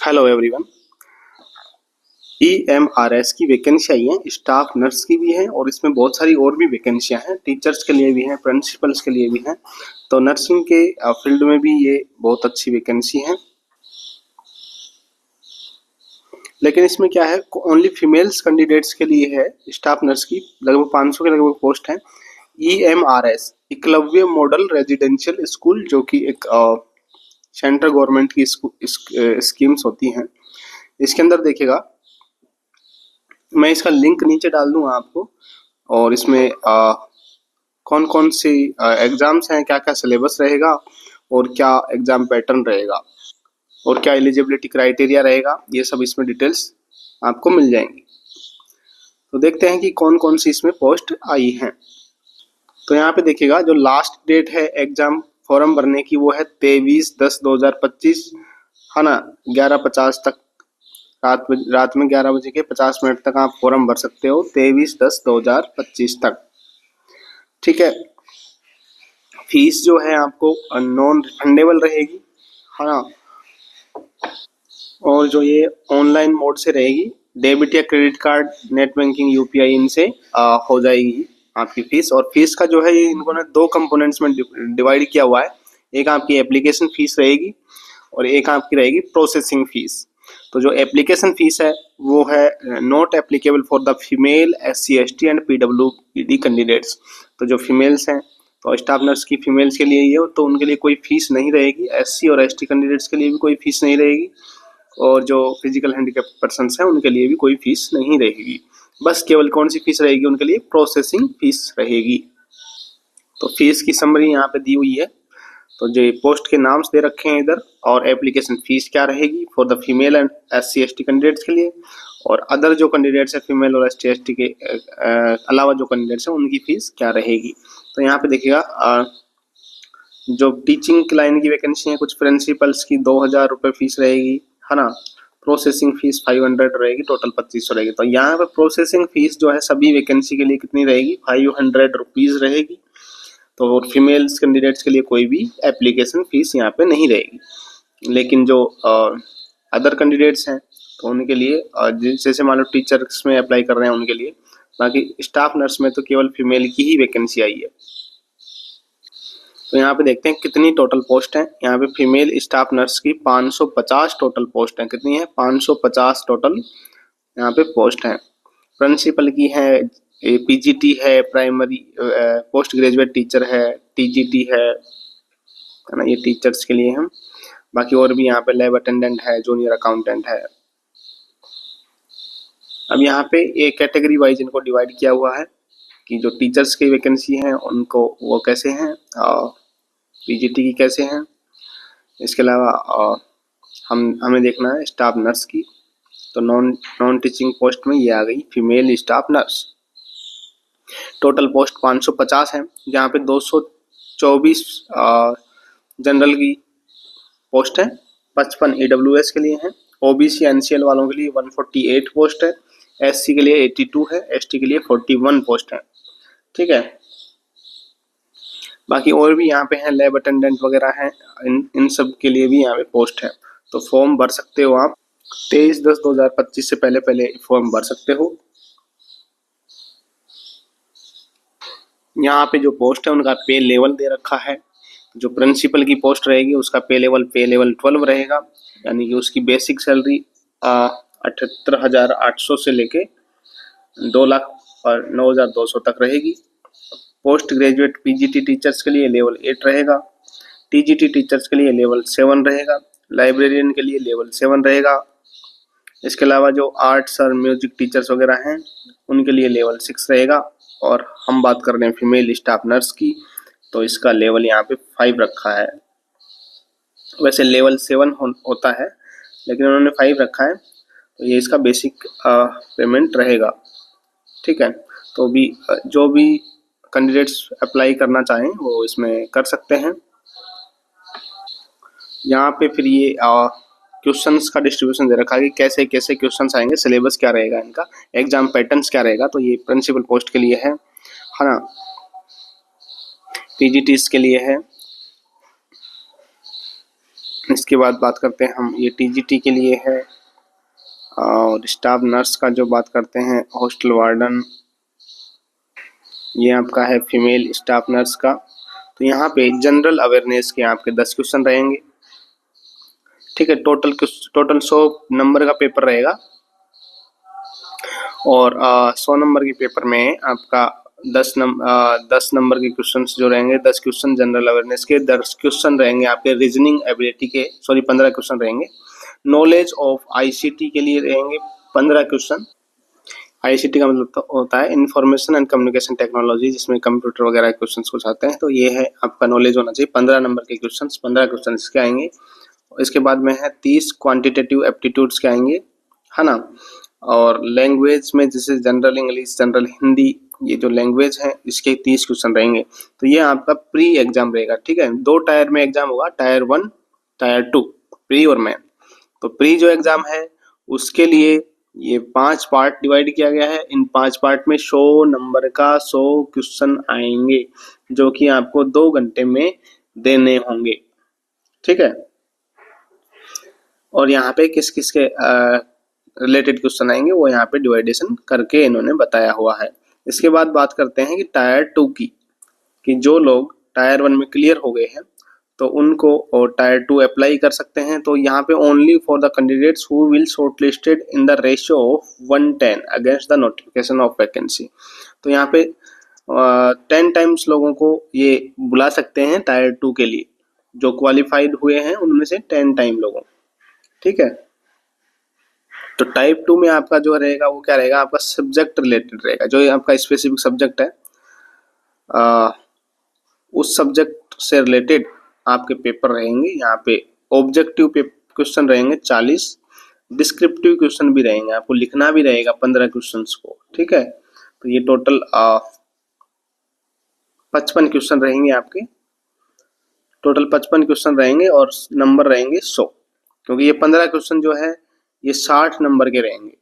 Hello everyone. EMRS की vacancy आई है, staff nurse की भी है और इसमें बहुत सारी और भी वैकेंसियां हैं, टीचर्स के लिए भी हैं, प्रिंसिपल्स के लिए भी हैं। तो नर्सिंग के फील्ड में भी ये बहुत अच्छी वैकेंसी है। लेकिन इसमें क्या है, ओनली फीमेल्स कैंडिडेट्स के लिए है। स्टाफ नर्स की लगभग 500 के लगभग पोस्ट है। EMRS Eklavya model residential school, जो कि एक सेंट्रल गवर्नमेंट की स्कीम्स होती हैं। इसके अंदर देखिएगा, मैं इसका लिंक नीचे डाल दूंगा आपको। और इसमें कौन कौन सी एग्जाम्स हैं, क्या क्या सिलेबस रहेगा और क्या एग्जाम पैटर्न रहेगा और क्या एलिजिबिलिटी क्राइटेरिया रहेगा, ये सब इसमें डिटेल्स आपको मिल जाएंगी। तो देखते हैं कि कौन कौन सी इसमें पोस्ट आई हैं। तो यहाँ पे देखिएगा, जो लास्ट डेट है एग्जाम फॉर्म भरने की वो है 23/10/2025, है ना। 11:50 तक, रात में 11:50 तक आप फॉर्म भर सकते हो, 23/10/2025 तक। ठीक है। फीस जो है आपको नॉन रिफंडेबल रहेगी, है ना। और जो ये ऑनलाइन मोड से रहेगी, डेबिट या credit card, net banking, UPI, इनसे हो जाएगी आपकी फीस। और फीस का जो है, ये इन्होंने दो कंपोनेंट्स में डिवाइड किया हुआ है। एक आपकी एप्लीकेशन फीस रहेगी और एक आपकी रहेगी प्रोसेसिंग फीस। तो जो एप्लीकेशन फीस है वो है not applicable for the female SC ST and PWD candidates. तो जो फीमेल्स हैं, तो स्टाफ नर्स की फीमेल्स के लिए ये, तो उनके लिए कोई फीस नहीं रहेगी। SC और ST कैंडिडेट्स के लिए भी कोई फीस नहीं रहेगी। और जो फिजिकल हैंडीकैप पर्सन्स हैं उनके लिए भी कोई फीस नहीं रहेगी। बस केवल कौन सी फीस रहेगी उनके लिए, प्रोसेसिंग फीस रहेगी। तो फीस की समरी यहाँ पे दी हुई है। तो जो पोस्ट के नाम्स दे रखे हैं इधर, और एप्लीकेशन फीस क्या रहेगी for the female and SC ST candidates के लिए, और अदर जो कैंडिडेट्स है फीमेल और SC ST के अलावा जो कैंडिडेट्स हैं उनकी फीस क्या रहेगी। तो यहाँ पे देखिएगा, जो टीचिंग की लाइन की वैकेंसी है, कुछ प्रिंसिपल्स की 2000 रुपये फीस रहेगी, है ना। प्रोसेसिंग फीस 500 रहेगी, टोटल 2500 रहेगी। तो यहाँ पे प्रोसेसिंग फीस जो है सभी वैकेंसी के लिए कितनी रहेगी, 500 रुपीज रहेगी। तो फीमेल्स कैंडिडेट्स के लिए कोई भी एप्लीकेशन फीस यहाँ पे नहीं रहेगी। लेकिन जो अदर कैंडिडेट्स हैं, तो उनके लिए जैसे मान लो टीचर्स में अप्लाई कर रहे हैं उनके लिए। बाकी स्टाफ नर्स में तो केवल फीमेल की ही वैकेंसी आई है। तो यहाँ पे देखते हैं कितनी टोटल पोस्ट है। यहाँ पे फीमेल स्टाफ नर्स की 550 टोटल पोस्ट है। कितनी है, 550 टोटल यहाँ पे पोस्ट है। प्रिंसिपल की है, PGT है, प्राइमरी पोस्ट ग्रेजुएट टीचर है, TGT है ना, ये टीचर्स के लिए है। बाकी और भी यहाँ पे लैब अटेंडेंट है, जूनियर अकाउंटेंट है। अब यहाँ पे एक कैटेगरी वाइज इनको डिवाइड किया हुआ है कि जो टीचर्स की वैकेंसी है उनको वो कैसे हैं, PGT की कैसे हैं। इसके अलावा हमें देखना है स्टाफ नर्स की। तो नॉन टीचिंग पोस्ट में ये आ गई female staff nurse. Total post 550 है, जहाँ पे 224 जनरल की पोस्ट है, 55 AWS के लिए है, OBC NCL वालों के लिए 148 पोस्ट है, SC के लिए 82 है, ST के लिए 41 पोस्ट है। ठीक है। बाकी और भी यहाँ पे हैं, लैब अटेंडेंट वगैरह हैं, इन सब के लिए भी यहाँ पे पोस्ट है। तो फॉर्म भर सकते हो आप, 23/10/2025 से पहले पहले फॉर्म भर सकते हो। यहाँ पे जो पोस्ट है उनका पे लेवल दे रखा है। जो प्रिंसिपल की पोस्ट रहेगी उसका पे लेवल 12 रहेगा, यानी कि उसकी बेसिक सैलरी 78,800 से लेके 2,09,200 तक रहेगी। पोस्ट ग्रेजुएट PGT टीचर्स के लिए लेवल 8 रहेगा, TGT टीचर्स के लिए लेवल 7 रहेगा, लाइब्रेरियन के लिए लेवल 7 रहेगा। इसके अलावा जो आर्ट्स और म्यूजिक टीचर्स वगैरह हैं उनके लिए लेवल 6 रहेगा। और हम बात कर रहे हैं फीमेल स्टाफ नर्स की, तो इसका लेवल यहाँ पे 5 रखा है। वैसे लेवल 7 होता है, लेकिन उन्होंने 5 रखा है। तो ये इसका बेसिक पेमेंट रहेगा। ठीक है। तो भी जो भी कैंडिडेट्स अप्लाई करना चाहें वो इसमें कर सकते हैं। यहाँ पे फिर ये क्वेश्चंस का डिस्ट्रीब्यूशन दे रखा है कि कैसे कैसे क्वेश्चंस आएंगे, सिलेबस क्या रहेगा इनका, एग्जाम पैटर्न्स क्या रहेगा। तो ये प्रिंसिपल पोस्ट के लिए है ना, PGTs के लिए है, इसके बाद बात करते हैं हम, ये टीजीटी के लिए है। और स्टाफ नर्स का जो बात करते हैं, हॉस्टल वार्डन, ये आपका है फीमेल स्टाफ नर्स का। तो यहाँ पे जनरल अवेयरनेस के आपके 10 क्वेश्चन रहेंगे, ठीक है। टोटल 100 नंबर का पेपर रहेगा और 100 नंबर के पेपर में आपका 10 नंबर के क्वेश्चन जो रहेंगे, 10 क्वेश्चन जनरल अवेयरनेस के, 10 क्वेश्चन रहेंगे आपके रीजनिंग एबिलिटी के, 15 क्वेश्चन रहेंगे। नॉलेज ऑफ आईसीटी के लिए रहेंगे 15 क्वेश्चन। आईसीटी का मतलब होता है इंफॉर्मेशन एंड कम्युनिकेशन टेक्नोलॉजी, जिसमें कंप्यूटर वगैरह के क्वेश्चन कुछ आते हैं। तो ये है आपका नॉलेज होना चाहिए। 15 नंबर के क्वेश्चन, 15 क्वेश्चन इसके आएंगे। इसके बाद में है 30 क्वांटिटेटिव एप्टीट्यूड्स के आएंगे, है ना। और लैंग्वेज में जैसे जनरल इंग्लिश, जनरल हिंदी, ये जो लैंग्वेज है इसके 30 क्वेश्चन रहेंगे। तो ये आपका प्री एग्जाम रहेगा, ठीक है। 2 टायर में एग्जाम होगा, टायर 1, टायर 2, प्री और मेन। तो प्री जो एग्जाम है उसके लिए ये 5 पार्ट डिवाइड किया गया है। इन 5 पार्ट में 100 नंबर का 100 क्वेश्चन आएंगे, जो कि आपको 2 घंटे में देने होंगे, ठीक है। और यहाँ पे किस किस के रिलेटेड क्वेश्चन आएंगे वो यहाँ पे डिवाइडेशन करके इन्होंने बताया हुआ है। इसके बाद बात करते हैं कि टायर 2 की, कि जो लोग टायर 1 में क्लियर हो गए हैं तो उनको और टायर 2 अप्लाई कर सकते हैं। तो यहाँ पे only for the candidates who will shortlisted in the ratio of 110 against the notification of vacancy. तो यहाँ पे 10 टाइम्स लोगों को ये बुला सकते हैं टायर 2 के लिए, जो क्वालिफाइड हुए हैं उनमें से 10 टाइम लोगों, ठीक है। तो टाइप 2 में आपका जो रहेगा वो क्या रहेगा, आपका सब्जेक्ट रिलेटेड रहेगा। जो आपका स्पेसिफिक सब्जेक्ट है उस सब्जेक्ट से रिलेटेड आपके पेपर रहेंगे। यहाँ पे ऑब्जेक्टिव क्वेश्चन रहेंगे 40, डिस्क्रिप्टिव क्वेश्चन भी रहेंगे, आपको लिखना भी रहेगा 15 क्वेश्चंस को, ठीक है। तो ये टोटल 55 क्वेश्चन रहेंगे आपके, टोटल 55 क्वेश्चन रहेंगे और नंबर रहेंगे 100, क्योंकि ये 15 क्वेश्चन जो है ये 60 नंबर के रहेंगे।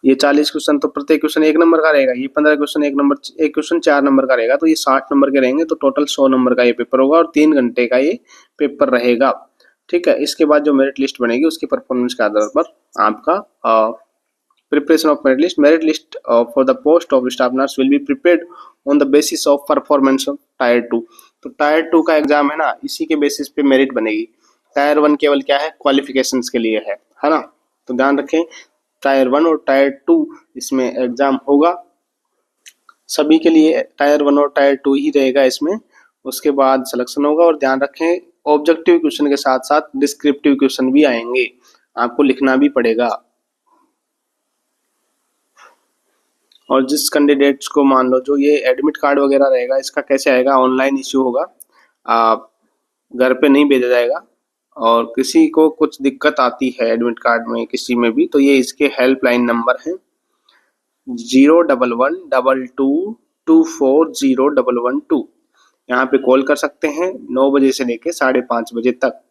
ये 40 क्वेश्चन तो प्रत्येक क्वेश्चन 1 नंबर का रहेगा, ये 15 क्वेश्चन एक क्वेश्चन 4 नंबर का रहेगा, तो ये 60 नंबर के रहेंगे। तो टोटल 100 नंबर का ये पेपर होगा और 3 घंटे का ये पेपर रहेगा, ठीक है। इसके बाद जो मेरिट लिस्ट बनेगी उसकी परफॉर्मेंस के आधार पर आपका preparation of merit list for the post of staff nurse will be prepared on the basis of performance of tyre 2। तो टायर 2 का एग्जाम है ना, इसी के बेसिस पे मेरिट बनेगी। टायर 1 केवल क्या है, क्वालिफिकेशंस के लिए है ना। तो ध्यान रखें, टायर 1 और टायर 2 इसमें एग्जाम होगा सभी के लिए। टायर 1 और टायर 2 ही रहेगा इसमें, उसके बाद सिलेक्शन होगा। और ध्यान रखें ऑब्जेक्टिव क्वेश्चन के साथ साथ डिस्क्रिप्टिव क्वेश्चन भी आएंगे, आपको लिखना भी पड़ेगा। और जिस कैंडिडेट्स को मान लो जो ये एडमिट कार्ड वगैरह रहेगा, इसका कैसे आएगा, ऑनलाइन इश्यू होगा, आप घर पे नहीं भेजा जाएगा। और किसी को कुछ दिक्कत आती है एडमिट कार्ड में किसी में भी, तो ये इसके हेल्पलाइन नंबर है 01122240112। यहाँ पे कॉल कर सकते हैं 9 बजे से लेके 5:30 बजे तक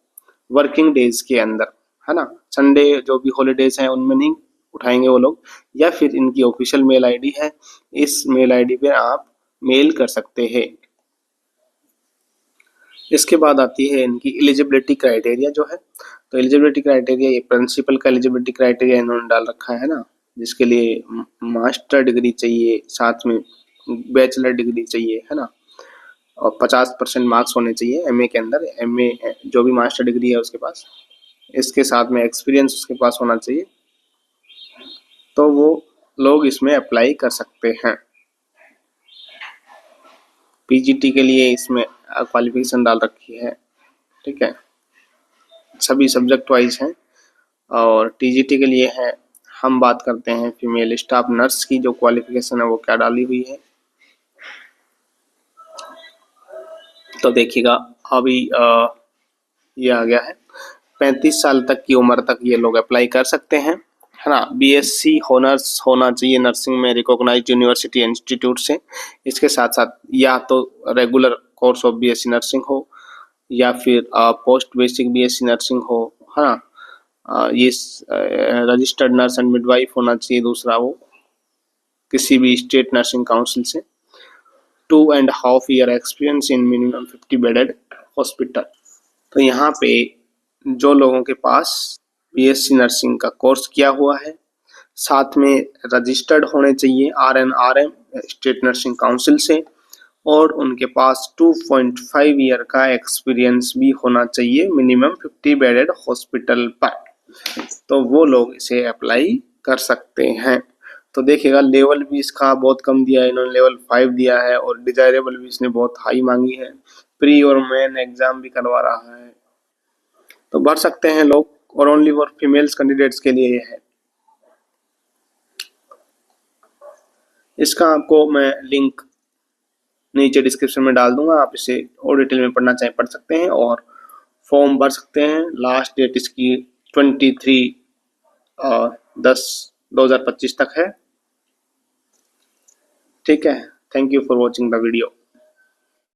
वर्किंग डेज के अंदर, है ना। संडे जो भी हॉलीडेज हैं उनमें नहीं उठाएंगे वो लोग, या फिर इनकी ऑफिशियल मेल आईडी है, इस मेल आईडी पे आप मेल कर सकते हैं। इसके बाद आती है इनकी एलिजिबिलिटी क्राइटेरिया जो है। तो एलिजिबिलिटी क्राइटेरिया, ये प्रिंसिपल का एलिजिबिलिटी क्राइटेरिया इन्होंने डाल रखा है ना, जिसके लिए मास्टर डिग्री चाहिए, साथ में बैचलर डिग्री चाहिए, है ना। और 50% मार्क्स होने चाहिए एमए के अंदर, एमए जो भी मास्टर डिग्री है उसके पास, इसके साथ में एक्सपीरियंस उसके पास होना चाहिए, तो वो लोग इसमें अप्लाई कर सकते हैं। पीजीटी के लिए इसमें क्वालिफिकेशन डाल रखी है, ठीक है, सभी सब्जेक्ट वाइज हैं। और टीजीटी के लिए है, हम बात करते हैं फीमेल स्टाफ नर्स की जो क्वालिफिकेशन है वो क्या डाली हुई है। तो देखिएगा अभी ये आ गया है 35 साल तक की उम्र तक ये लोग अप्लाई कर सकते हैं, है ना। बीएससी ऑनर्स होना चाहिए नर्सिंग में रिकॉग्नाइज्ड यूनिवर्सिटी इंस्टीट्यूट से। इसके साथ साथ या तो regular course of BSc nursing हो या फिर पोस्ट बेसिक बीएससी नर्सिंग हो, है ना। ये रजिस्टर्ड नर्स एंड मिडवाइफ होना चाहिए दूसरा, वो किसी भी स्टेट नर्सिंग काउंसिल से। 2.5 year experience in minimum 50 bedded hospital. तो यहाँ पे जो लोगों के पास बीएससी नर्सिंग का कोर्स किया हुआ है, साथ में रजिस्टर्ड होने चाहिए RNRM स्टेट नर्सिंग काउंसिल से, और उनके पास 2.5 ईयर का एक्सपीरियंस भी होना चाहिए मिनिमम 50 बेडेड हॉस्पिटल पर, तो वो लोग इसे अप्लाई कर सकते हैं। तो देखिएगा लेवल भी इसका बहुत कम दिया है इन्होंने, लेवल 5 दिया है, और डिजायरेबल भी इसने बहुत हाई मांगी है, प्री और मेन एग्जाम भी करवा रहा है, तो भर सकते हैं लोग, और ओनली फॉर फीमेल्स कैंडिडेट्स के लिए ये है। इसका आपको मैं लिंक नीचे डिस्क्रिप्शन में डाल दूंगा, आप इसे और डिटेल में पढ़ना चाहें पढ़ सकते हैं, और फॉर्म भर सकते हैं। लास्ट डेट इसकी 23/10/2025 तक है। ठीक है, thank you for watching the video.